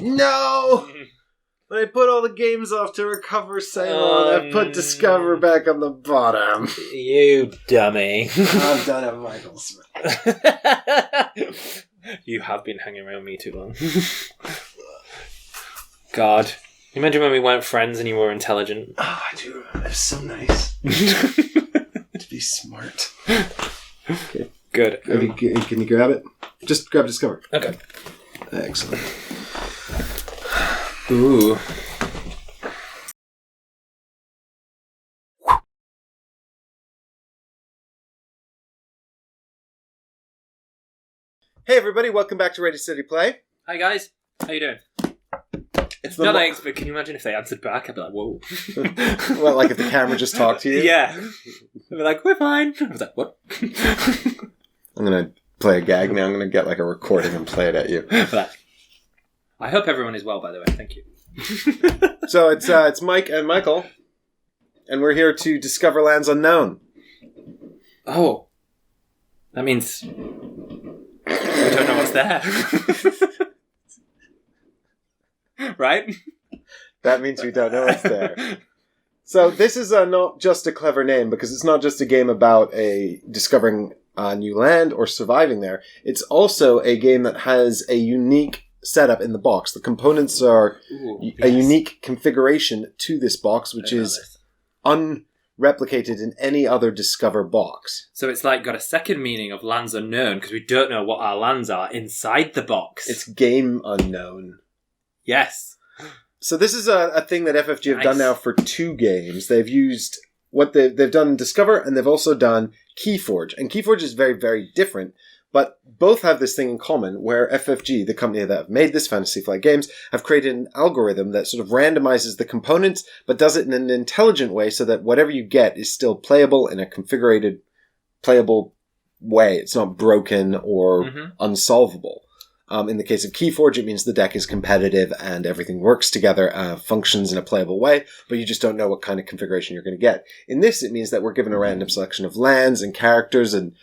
No! When I put all the games off to recover Ceylon, I've put Discover back on the bottom. You dummy. I've done it, Michael Smith. You have been hanging around me too long. God. You imagine when we weren't friends and you were intelligent? Oh, I do remember. It was so nice. To be smart. Okay. Good. Can you grab it? Just grab Discover. Okay. Excellent. Ooh. Hey everybody, welcome back to Ready Steady Play. Hi guys. How you doing? It's Not like, but can you imagine if they answered back? I'd be like, whoa. Well, like if the camera just talked to you? Yeah. I'd be like, we're fine. I was like, what? I'm going to play a gag now. I'm going to get like a recording and play it at you. But I hope everyone is well, by the way. Thank you. So it's Mike and Michael, and we're here to discover lands unknown. Oh. That means we don't know what's there. Right? That means we don't know what's there. So this is not just a clever name, because it's not just a game about discovering a new land or surviving there. It's also a game that has a unique setup in the box. The components are a unique configuration to this box, which is unreplicated in any other Discover box. So it's like got a second meaning of lands unknown, because we don't know what our lands are inside the box. It's game unknown. Yes. So this is a thing that FFG have done now for 2 games. They've used what they've done in Discover, and they've also done Keyforge. And Keyforge is very, very different, but both have this thing in common where FFG, the company that have made this Fantasy Flight games, have created an algorithm that sort of randomizes the components, but does it in an intelligent way so that whatever you get is still playable in a configured, playable way. It's not broken or unsolvable. In the case of Keyforge, it means the deck is competitive and everything works together, functions in a playable way, but you just don't know what kind of configuration you're going to get. In this, it means that we're given a random selection of lands and characters and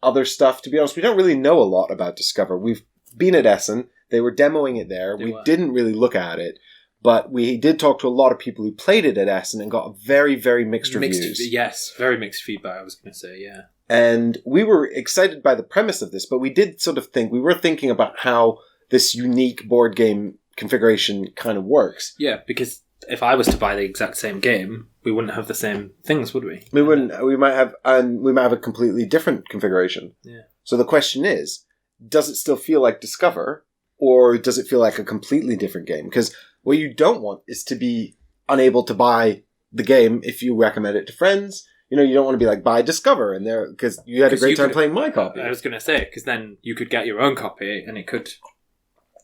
other stuff. To be honest, we don't really know a lot about Discover. We've been at Essen. They were demoing it there. We didn't really look at it, but we did talk to a lot of people who played it at Essen and got very, very mixed reviews. Yes, very mixed feedback, I was going to say, yeah. And we were excited by the premise of this, but we did sort of we were thinking about how this unique board game configuration kind of works. Yeah, because if I was to buy the exact same game, we wouldn't have the same things, would we? We wouldn't. We might have a completely different configuration. Yeah. So the question is, does it still feel like Discover, or does it feel like a completely different game? Because what you don't want is to be unable to buy the game if you recommend it to friends. You know, you don't want to be like, buy Discover, and there because you had a great time playing my copy. I was going to say, because then you could get your own copy, and it could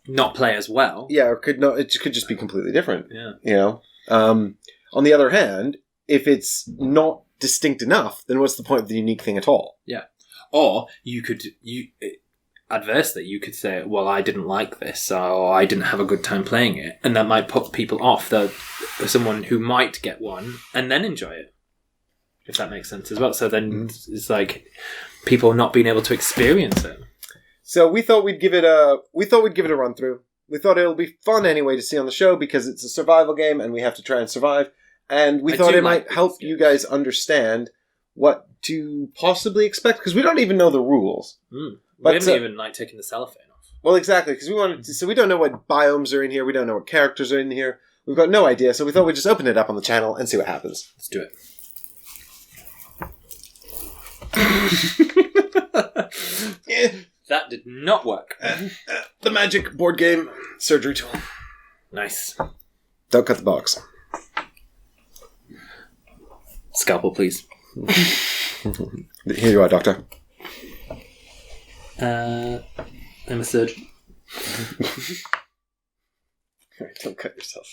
not play as well. Yeah, or could not. It could just be completely different. Yeah, you know. On the other hand, if it's not distinct enough, then what's the point of the unique thing at all? Yeah, or adversely, you could say, well, I didn't like this, or I didn't have a good time playing it, and that might put people off. Someone who might get one and then enjoy it. If that makes sense as well. So then it's like people not being able to experience it. So we thought we'd give it a run through. We thought it'll be fun anyway to see on the show because it's a survival game and we have to try and survive. And we thought it might help you guys understand what to possibly expect because we don't even know the rules. We haven't even taken the cellophane off. Well, exactly, because we wanted to, so we don't know what biomes are in here. We don't know what characters are in here. We've got no idea. So we thought we'd just open it up on the channel and see what happens. Let's do it. That did not work. The magic board game surgery tool. Nice. Don't cut the box. Scalpel, please. Here you are, doctor. I'm a surgeon. Don't cut yourself.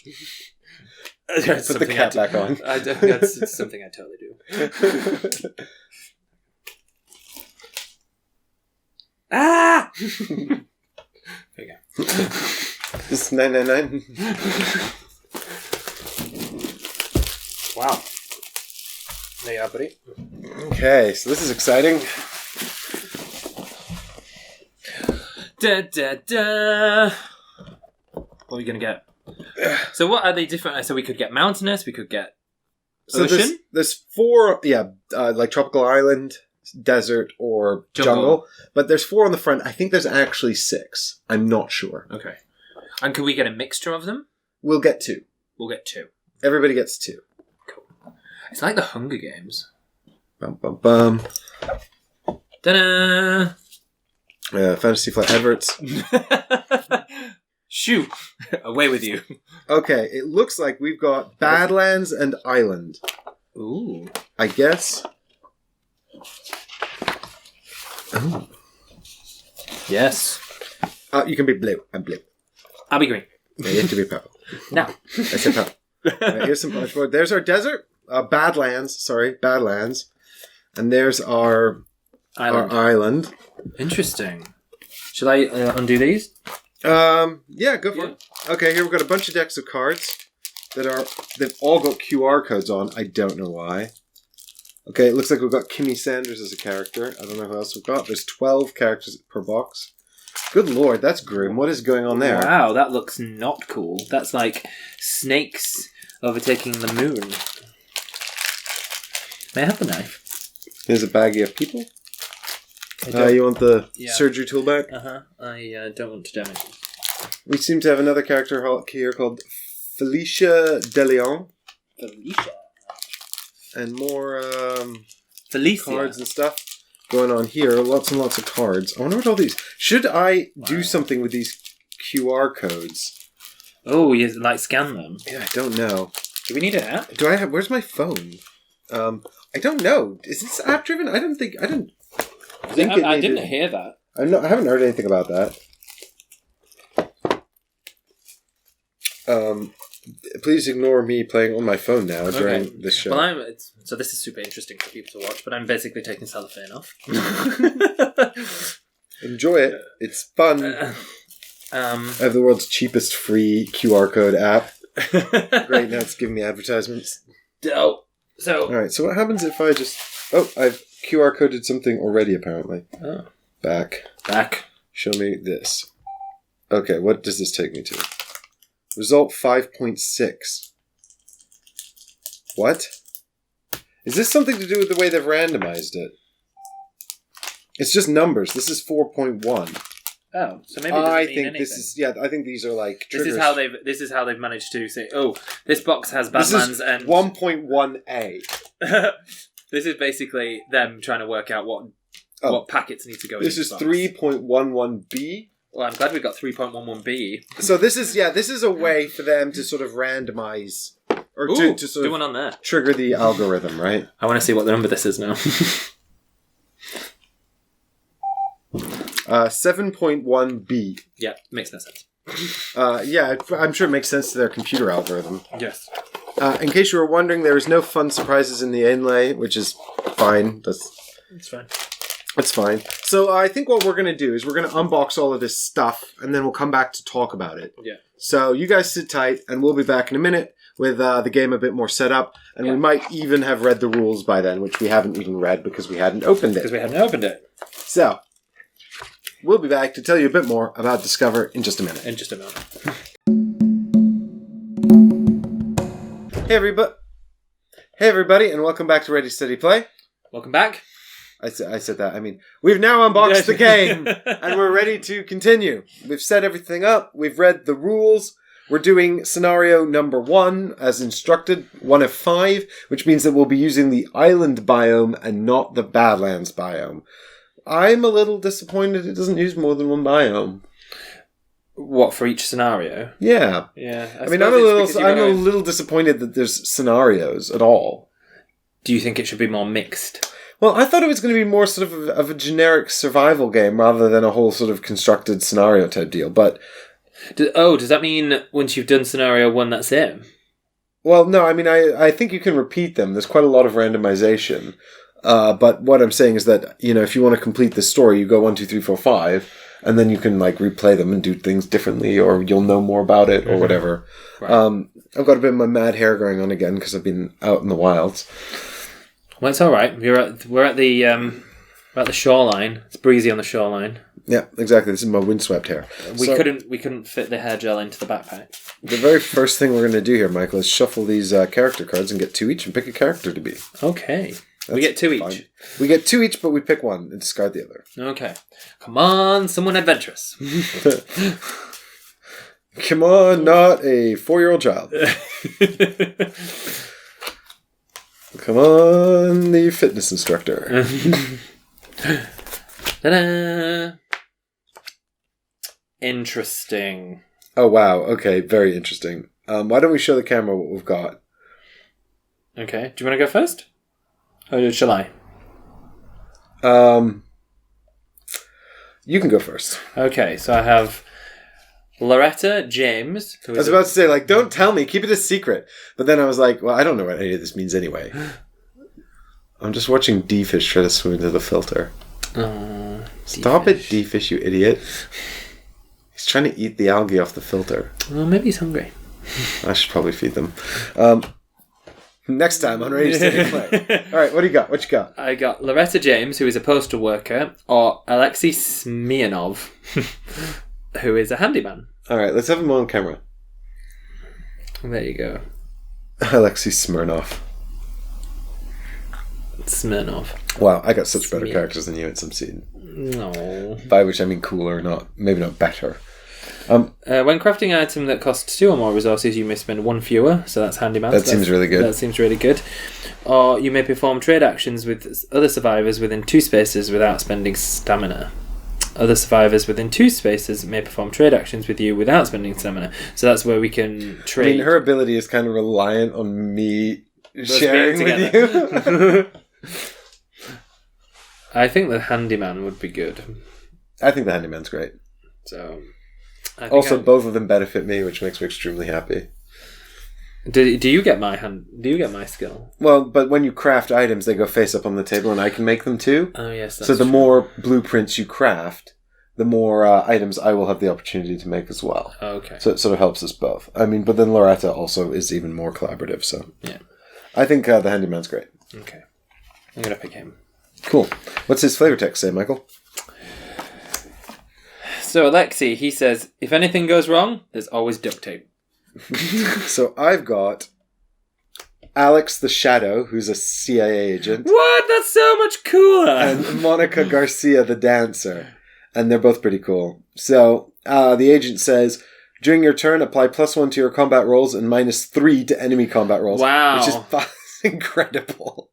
Put the cap back on. That's something I totally do. Ah! There you go. This is 999. Wow. There you are, buddy. Okay, so this is exciting. Da da da. What are we going to get? So what are they different? So we could get mountainous, we could get so ocean? There's 4, like tropical island, desert, or jungle. But there's 4 on the front. I think there's actually 6. I'm not sure. Okay. And could we get a mixture of them? We'll get 2. We'll get 2. Everybody gets 2. Cool. It's like the Hunger Games. Bum, bum, bum. Ta-da! Fantasy Flight adverts. Shoot! Away with you. Okay, it looks like we've got Badlands and Island. Ooh. I guess. Oh. Yes. You can be blue. I'm blue. I'll be green. Yeah, you have to be purple. No. I said purple. Right, here's some punch board. There's our desert. Badlands. And there's our island. Interesting. Should I undo these? Yeah, go for it. Okay, here we've got a bunch of decks of cards they've all got QR codes on. I don't know why. Okay, it looks like we've got Kimmy Sanders as a character. I don't know who else we've got. There's 12 characters per box. Good lord, that's grim. What is going on there? Wow, that looks not cool. That's like snakes overtaking the moon. May I have the knife? Here's a baggie of people. You want the surgery tool back? I don't want to damage it. We seem to have another character here called Felicia DeLeon. Felicia. And more Felicia. Cards and stuff going on here. Lots and lots of cards. I wonder what all these... Should I do something with these QR codes? Oh, you like scan them? Yeah, I don't know. Do we need an app? Do I have... Where's my phone? I don't know. Is this app driven? I didn't hear that. I haven't heard anything about that. Please ignore me playing on my phone now during this show. Well, so this is super interesting for people to watch, but I'm basically taking cellophane off. Enjoy it. It's fun. I have the world's cheapest free QR code app. Great, now it's giving me advertisements. Dope. So, alright, so what happens if I just... Oh, I've QR coded something already, apparently. Oh. Back. Show me this. Okay, what does this take me to? Result 5.6. What? Is this something to do with the way they've randomized it? It's just numbers. This is 4.1. Oh, so maybe it doesn't mean anything. I think these are like triggers. This is how they've managed to say, oh, this box has Badlands and 1.1A. This is basically them trying to work out what packets need to go in. This is 3.11B. Well, I'm glad we got 3.11B. So this is a way for them to sort of randomize or to sort of one on there. Trigger the algorithm, right? I want to see what the number this is now. 7.1B. Yeah, makes no sense. I'm sure it makes sense to their computer algorithm. Yes. In case you were wondering, there is no fun surprises in the inlay, which is fine. It's fine. It's fine. So I think what we're going to do is we're going to unbox all of this stuff, and then we'll come back to talk about it. Yeah. So you guys sit tight, and we'll be back in a minute with the game a bit more set up, and we might even have read the rules by then, which we haven't even read because we hadn't opened it. So, we'll be back to tell you a bit more about Discover in just a minute. Hey everybody, and welcome back to Ready Steady Play. Welcome back. I said that. I mean, we've now unboxed the game, and we're ready to continue. We've set everything up. We've read the rules. We're doing scenario number 1, as instructed, 1 of 5, which means that we'll be using the island biome and not the Badlands biome. I'm a little disappointed it doesn't use more than one biome. What, for each scenario? Yeah. Yeah. I'm a little disappointed that there's scenarios at all. Do you think it should be more mixed? Well, I thought it was going to be more sort of a generic survival game rather than a whole sort of constructed scenario type deal, but... does that mean once you've done scenario 1, that's it? Well, no, I mean, I think you can repeat them. There's quite a lot of randomization. But what I'm saying is that, if you want to complete the story, you go 1, 2, 3, 4, 5, and then you can, replay them and do things differently, or you'll know more about it, or whatever. Right. I've got a bit of my mad hair going on again, because I've been out in the wilds. Well, it's all right. We're at the About the shoreline. It's breezy on the shoreline. Yeah, exactly. This is my windswept hair. We couldn't fit the hair gel into the backpack. The very first thing we're going to do here, Michael, is shuffle these character cards and get 2 each and pick a character to be. Okay. We get 2 each. We get 2 each, but we pick one and discard the other. Okay. Come on, someone adventurous. Come on, not a 4-year-old child. Come on, the fitness instructor. Ta-da! Interesting. Oh, wow. Okay, very interesting. Why don't we show the camera what we've got? Okay. Do you want to go first? Or shall I? You can go first. Okay, so I have Loretta James. I was about to say, like, don't tell me. Keep it a secret. But then I was like, well, I don't know what any of this means anyway. I'm just watching D-Fish try to swim into the filter. Oh, Stop it, D-Fish, you idiot. He's trying to eat the algae off the filter. Well, maybe he's hungry. I should probably feed them. Next time on Ready to Steady Play. All right, what do you got? What you got? I got Loretta James, who is a postal worker, or Alexei Smirnov, who is a handyman. All right, let's have him on camera. There you go. Alexei Smirnov. Smirnov. Wow, I got such better characters than you in some scene. No. By which I mean cooler, not maybe not better. When crafting an item that costs 2 or more resources, you may spend 1 fewer, so that's handyman. That seems really good. That seems really good. Or you may perform trade actions with other survivors within 2 spaces without spending stamina. Other survivors within 2 spaces may perform trade actions with you without spending stamina. So that's where we can trade. I mean, her ability is kind of reliant on me sharing with you. I think the handyman would be good. I think the handyman's great. So, also, both of them benefit me, which makes me extremely happy. Do you get my skill? Well, but when you craft items, they go face up on the table, and I can make them too. Oh yes. That's so the true. more blueprints you craft, the more items I will have the opportunity to make as well. Okay. So it sort of helps us both. I mean, but then Loretta also is even more collaborative. So yeah, I think the handyman's great. Okay, I'm gonna pick him. Cool. What's his flavor text say, Michael? So Alexei, he says, if anything goes wrong, there's always duct tape. So I've got Alex the Shadow, who's a CIA agent. What? That's so much cooler! And Monica Garcia, the dancer. And they're both pretty cool. So the agent says, during your turn, apply +1 to your combat rolls and -3 to enemy combat rolls. Wow. Which is incredible.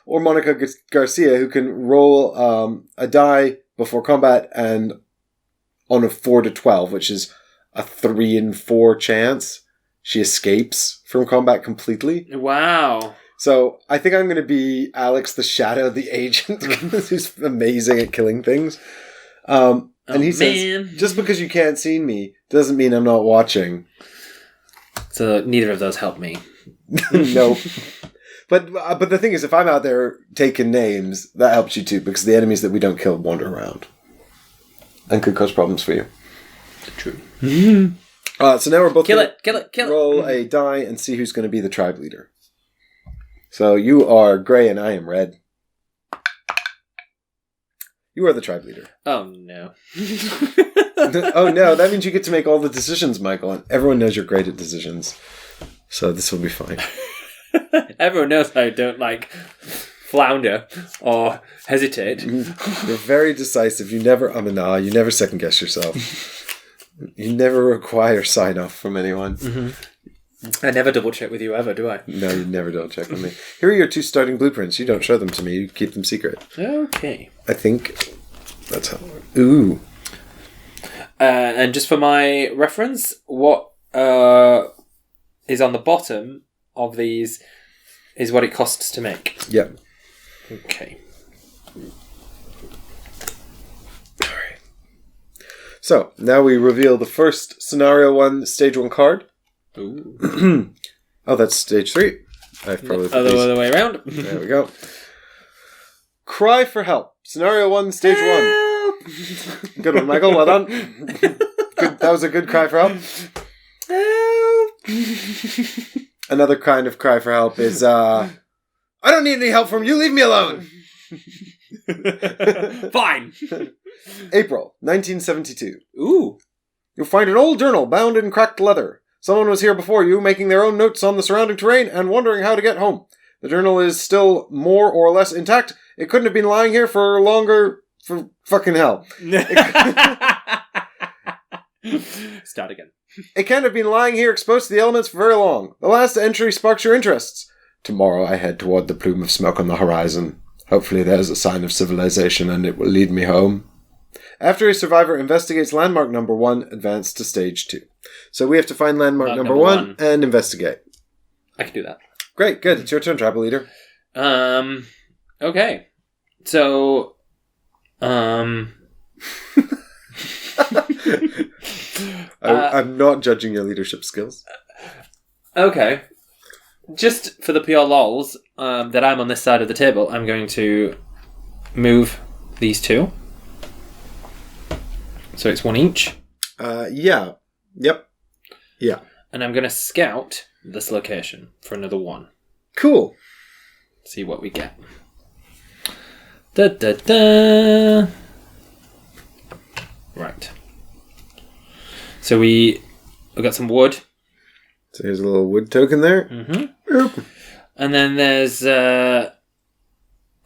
Or Monica Garcia, who can roll a die before combat and on a 4 to 12, which is a 3 in 4 chance, she escapes from combat completely. Wow. So I think I'm going to be Alex the Shadow, the agent, because he's amazing at killing things. And he says, just because you can't see me doesn't mean I'm not watching. So neither of those help me. No. But the thing is, if I'm out there taking names, that helps you too, because the enemies that we don't kill wander around. And could cause problems for you. True. So now we're both Kill it. roll a die and see who's going to be the tribe leader. So you are gray and I am red. You are the tribe leader. Oh no. Oh no, that means you get to make all the decisions, Michael. And everyone knows you're great at decisions. So this will be fine. Everyone knows I don't flounder or hesitate. You're very decisive. You never you never second guess yourself. You never require sign off from anyone. Mm-hmm. I never double check with you ever, do I? No, you never double check with me. Here are your 2 starting blueprints. You don't show them to me. You keep them secret. Okay. I think that's how. Ooh. And just for my reference, what is on the bottom of these is what it costs to make. Yeah. Okay. Alright. So, now we reveal the first Scenario 1, Stage 1 card. Ooh. Oh, that's Stage 3. I've probably put Other way around. There we go. Cry for help. Scenario 1, Stage 1. Good one, Michael. Well done. Good. That was a good cry for help. Help. Another kind of cry for help is, I don't need any help from you. Leave me alone. Fine. April 1972. Ooh. You'll find an old journal bound in cracked leather. Someone was here before you, making their own notes on the surrounding terrain and wondering how to get home. The journal is still more or less intact. It couldn't have been lying here for longer... for fucking hell. Start again. It can't have been lying here exposed to the elements for very long. The last entry sparks your interests. Tomorrow I head toward the plume of smoke on the horizon. Hopefully there's a sign of civilization and it will lead me home. After a survivor investigates landmark number 1, advance to stage 2. So we have to find landmark number 1 and investigate. I can do that. Great, good. It's your turn, Tribal Leader. Okay. So, I'm not judging your leadership skills. Okay. Just for the pure lols, that I'm on this side of the table, I'm going to move these 2. So it's 1 each. Yeah. Yep. Yeah. And I'm going to scout this location for another 1. Cool. See what we get. Da da da. Right. So we've got some wood. So here's a little wood token there. Mm-hmm. And then there's a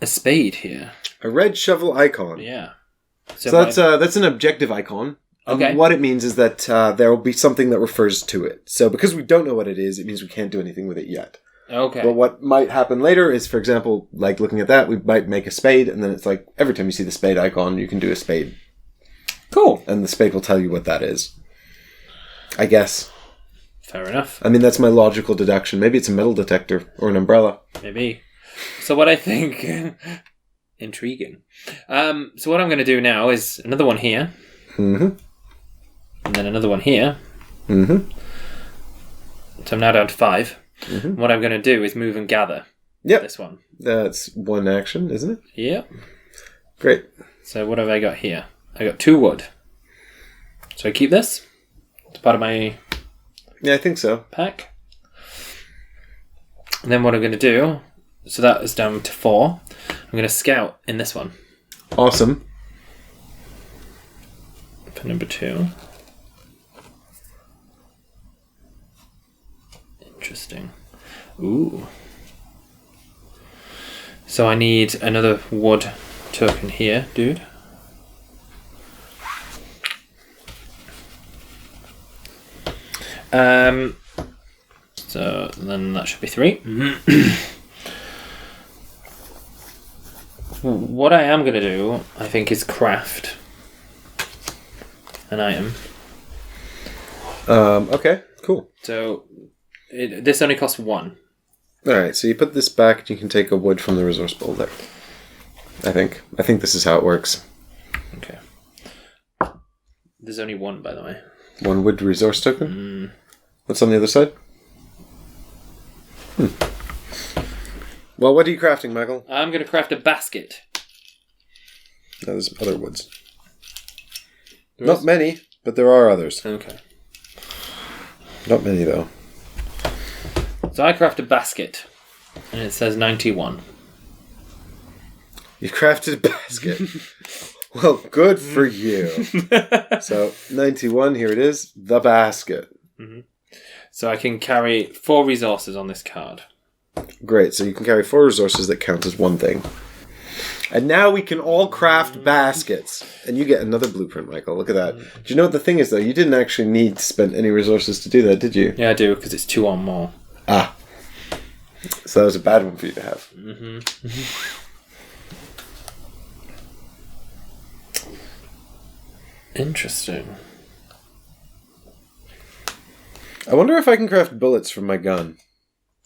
spade here. A red shovel icon. Yeah. So that's an objective icon. Okay. And what it means is that there will be something that refers to it. So because we don't know what it is, it means we can't do anything with it yet. Okay. But what might happen later is, for example, like looking at that, we might make a spade, and then it's like every time you see the spade icon, you can do a spade. Cool. And the spade will tell you what that is. I guess. Fair enough. I mean, that's my logical deduction. Maybe it's a metal detector or an umbrella. Maybe. So what I think... Intriguing. So what I'm going to do now is another one here. Mm-hmm. And then another one here. Mm-hmm. So I'm now down to 5. Mm-hmm. What I'm going to do is move and gather. Yep. This one. That's one action, isn't it? Yep. Great. So what have I got here? I got 2 wood. So I keep this. It's part of my... Yeah, I think so. Pack. And then what I'm going to do... So that is down to 4. I'm going to scout in this one. Awesome. For number 2. Interesting. Ooh. So I need another wood token here, dude. So then that should be 3. What I am going to do, I think, is craft an item. Okay, cool. So this only costs 1. Alright, so you put this back and you can take a wood from the resource bowl there. I think this is how it works. Okay. There's only 1, by the way. 1 wood resource token? What's on the other side? Well, what are you crafting, Michael? I'm going to craft a basket. No, there's other woods. Not many, but there are others. Okay. Not many, though. So I craft a basket, and it says 91. You crafted a basket. Well, good for you. So, 91, here it is. The basket. Mm-hmm. So I can carry 4 resources on this card. Great, so you can carry 4 resources that count as one thing. And now we can all craft baskets. And you get another blueprint, Michael. Look at that. Do you know what the thing is, though? You didn't actually need to spend any resources to do that, did you? Yeah, I do, because it's 2 or more. Ah. So that was a bad one for you to have. Mm-hmm. Interesting. I wonder if I can craft bullets from my gun.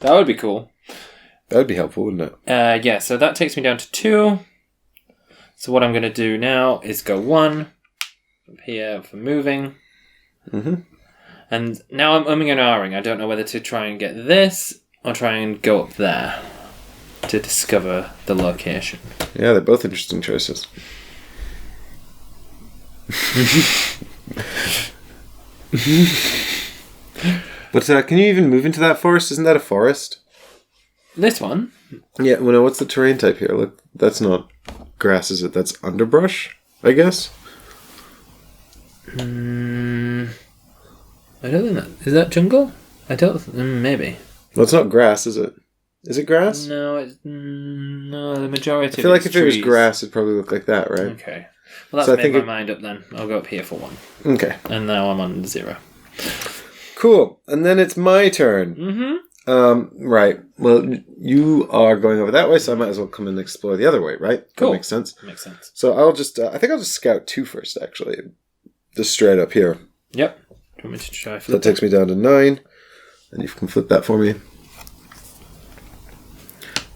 That would be cool. That would be helpful, wouldn't it? Yeah, so that takes me down to 2. So what I'm going to do now is go 1 up here for moving. Mm-hmm. And now I'm umming and ahhing. I don't know whether to try and get this or try and go up there to discover the location. Yeah, they're both interesting choices. But can you even move into that forest? Isn't that a forest? This one? Yeah, well, no, what's the terrain type here? Look, that's not grass is it? That's underbrush, I guess? I don't think that... Is that jungle? I don't... maybe. Well, it's not grass, is it? Is it grass? No, it's... No, the majority I feel of like if it was grass, it'd probably look like that, right? Okay. Well, that's made my mind up then. I'll go up here for 1. Okay. And now I'm on 0. Cool. And then it's my turn. Mm-hmm. Right. Well, you are going over that way, so I might as well come and explore the other way, right? Cool. That makes sense. Makes sense. So I'll just... I think I'll just scout 2 first, actually. Just straight up here. Yep. Do you want me to try That takes me down to 9. And you can flip that for me.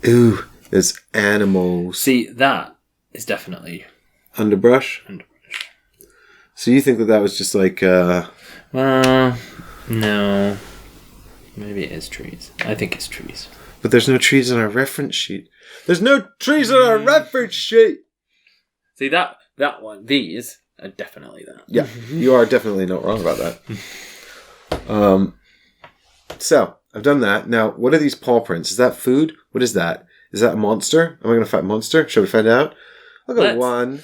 Ooh, there's animals. See, that is definitely... Underbrush? So you think that was just like... no. Maybe it is trees. I think it's trees. But there's no trees on our reference sheet. There's no trees on our reference sheet! See, that one, these are definitely that. Yeah, you are definitely not wrong about that. So, I've done that. Now, what are these paw prints? Is that food? What is that? Is that a monster? Am I going to fight a monster? Shall we find out? I'll go 1,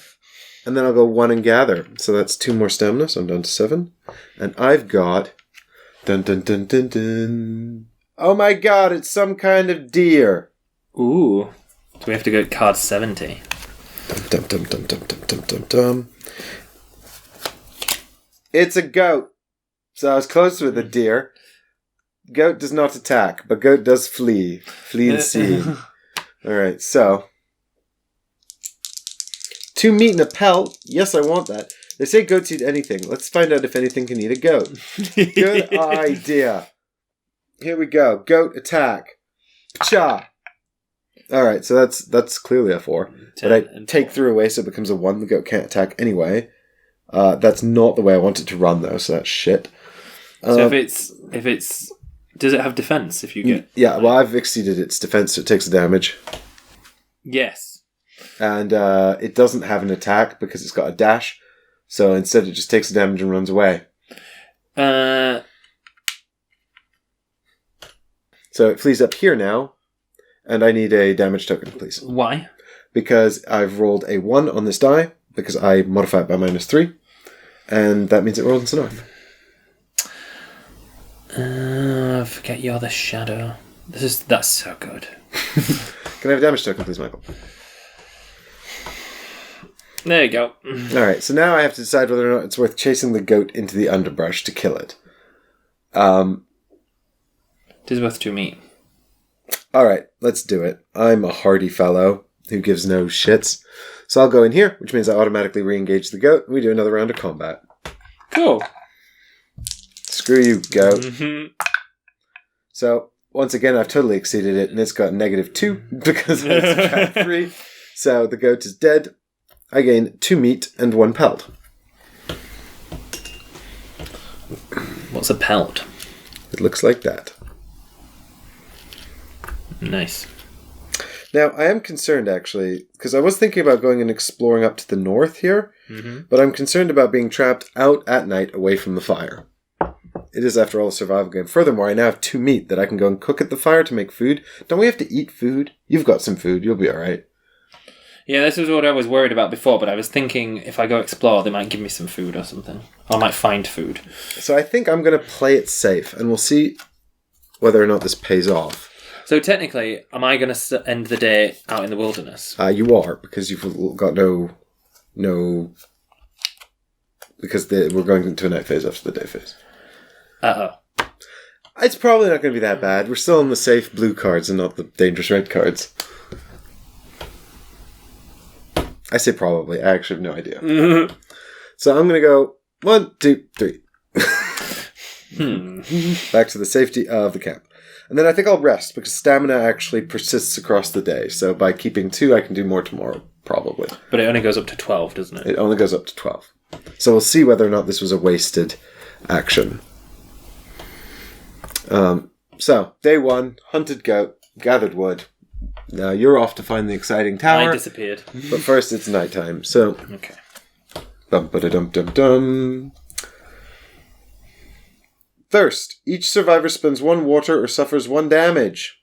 and then I'll go 1 and gather. So that's 2 more stamina, so I'm down to 7. And I've got... Dun dun dun dun dun. Oh my god, it's some kind of deer. Ooh. So we have to go to card 70. Dum dum dum dum dum dum dum dum. It's a goat. So I was close with a deer. Goat does not attack, but goat does flee. Flee and see. Alright, so... 2 meat and a pelt. Yes, I want that. They say goats eat anything. Let's find out if anything can eat a goat. Good idea. Here we go. Goat attack. Cha. Alright, so that's clearly a 4. But I take 3 away, so it becomes a 1. The goat can't attack anyway. That's not the way I want it to run, though, so that's shit. So if it's... Does it have defense if you get... Yeah, well, I've exceeded its defense, so it takes the damage. Yes. And it doesn't have an attack because it's got a dash. So instead it just takes the damage and runs away. So it flees up here now. And I need a damage token, please. Why? Because I've rolled a 1 on this die. Because I modify it by -3. And that means it rolls into north. Forget you're the shadow. That's so good. Can I have a damage token, please, Michael? There you go. Alright, so now I have to decide whether or not it's worth chasing the goat into the underbrush to kill it. It is worth 2 meat. Alright, let's do it. I'm a hardy fellow who gives no shits. So I'll go in here, which means I automatically re-engage the goat, and we do another round of combat. Cool. Screw you, goat. Mm-hmm. So, once again, I've totally exceeded it, and it's got -2 because I subtract 3. So the goat is dead. I gain 2 meat and 1 pelt. What's a pelt? It looks like that. Nice. Now, I am concerned, actually, because I was thinking about going and exploring up to the north here, but I'm concerned about being trapped out at night away from the fire. It is, after all, a survival game. Furthermore, I now have 2 meat that I can go and cook at the fire to make food. Don't we have to eat food? You've got some food. You'll be alright. Yeah, this was what I was worried about before, but I was thinking if I go explore, they might give me some food or something. Or I might find food. So I think I'm going to play it safe, and we'll see whether or not this pays off. So technically, am I going to end the day out in the wilderness? You are, because you've got no... Because we're going into a night phase after the day phase. Uh-oh. It's probably not going to be that bad. We're still on the safe blue cards and not the dangerous red cards. I say probably. I actually have no idea. Mm-hmm. So I'm going to go 1, 2, 3. Back to the safety of the camp. And then I think I'll rest because stamina actually persists across the day. So by keeping 2, I can do more tomorrow, probably. But it only goes up to 12, doesn't it? It only goes up to 12. So we'll see whether or not this was a wasted action. So, day 1, hunted goat, gathered wood. Now you're off to find the exciting tower. I disappeared. But first it's nighttime, so... Okay. Bum-ba-da-dum-dum-dum. Thirst. Each survivor spends 1 water or suffers 1 damage.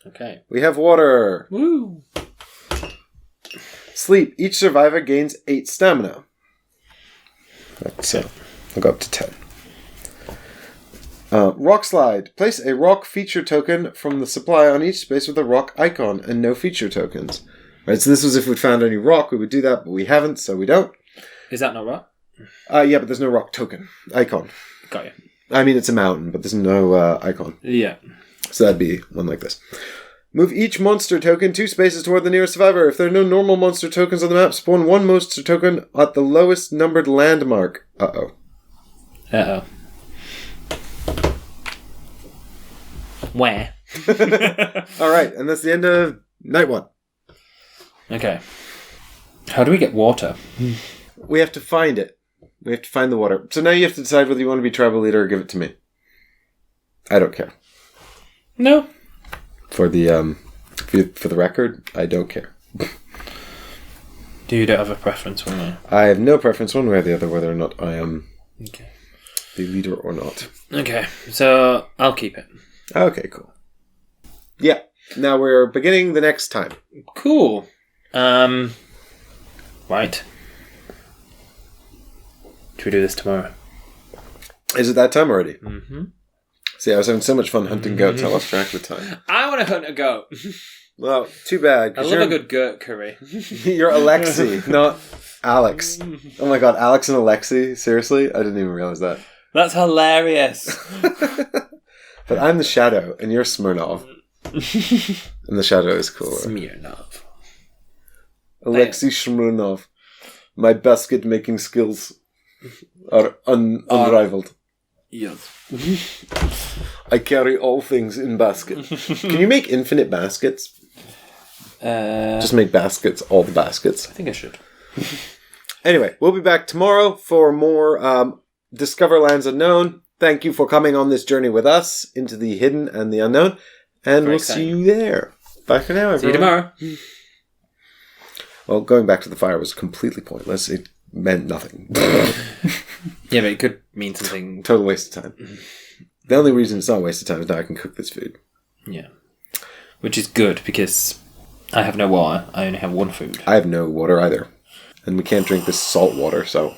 Okay. We have water. Woo! Sleep. Each survivor gains 8 stamina. So, I'll go up to 10. Rock slide. Place a rock feature token from the supply on each space with a rock icon and no feature tokens. Right, so this was if we'd found any rock, we would do that, but we haven't, so we don't. Is that not rock? Yeah, but there's no rock token. Icon. Got you. I mean, it's a mountain, but there's no icon. Yeah. So that'd be one like this. Move each monster token 2 spaces toward the nearest survivor. If there are no normal monster tokens on the map, spawn 1 monster token at the lowest numbered landmark. Uh-oh. Uh-oh. Where? All right, and that's the end of night 1. Okay. How do we get water? We have to find it. We have to find the water. So now you have to decide whether you want to be tribal leader or give it to me. I don't care. No. For the record, I don't care. You don't have a preference one way? I have no preference one way or the other whether or not I am the leader or not. Okay, so I'll keep it. Okay, cool. Yeah, now we're beginning the next time. Cool. Right. Should we do this tomorrow? Is it that time already? Mm-hmm. See, I was having so much fun hunting goats, I lost track of the time. I want to hunt a goat. Well, too bad. I love a good goat curry. You're Alexi, not Alex. Oh my god, Alex and Alexi? Seriously? I didn't even realize that. That's hilarious. But I'm the Shadow, and you're Smirnov. And the Shadow is cooler. Smirnov. Alexei Smirnov. My basket-making skills are unrivaled. Yes. I carry all things in basket. Can you make infinite baskets? Just make baskets, all the baskets. I think I should. Anyway, we'll be back tomorrow for more Discover Lands Unknown. Thank you for coming on this journey with us into the hidden and the unknown. And we'll see you there. Bye for now, everyone. See you tomorrow. Well, going back to the fire was completely pointless. It meant nothing. Yeah, but it could mean something. Total waste of time. The only reason it's not a waste of time is now I can cook this food. Yeah. Which is good because I have no water. I only have 1 food. I have no water either. And we can't drink this salt water, so...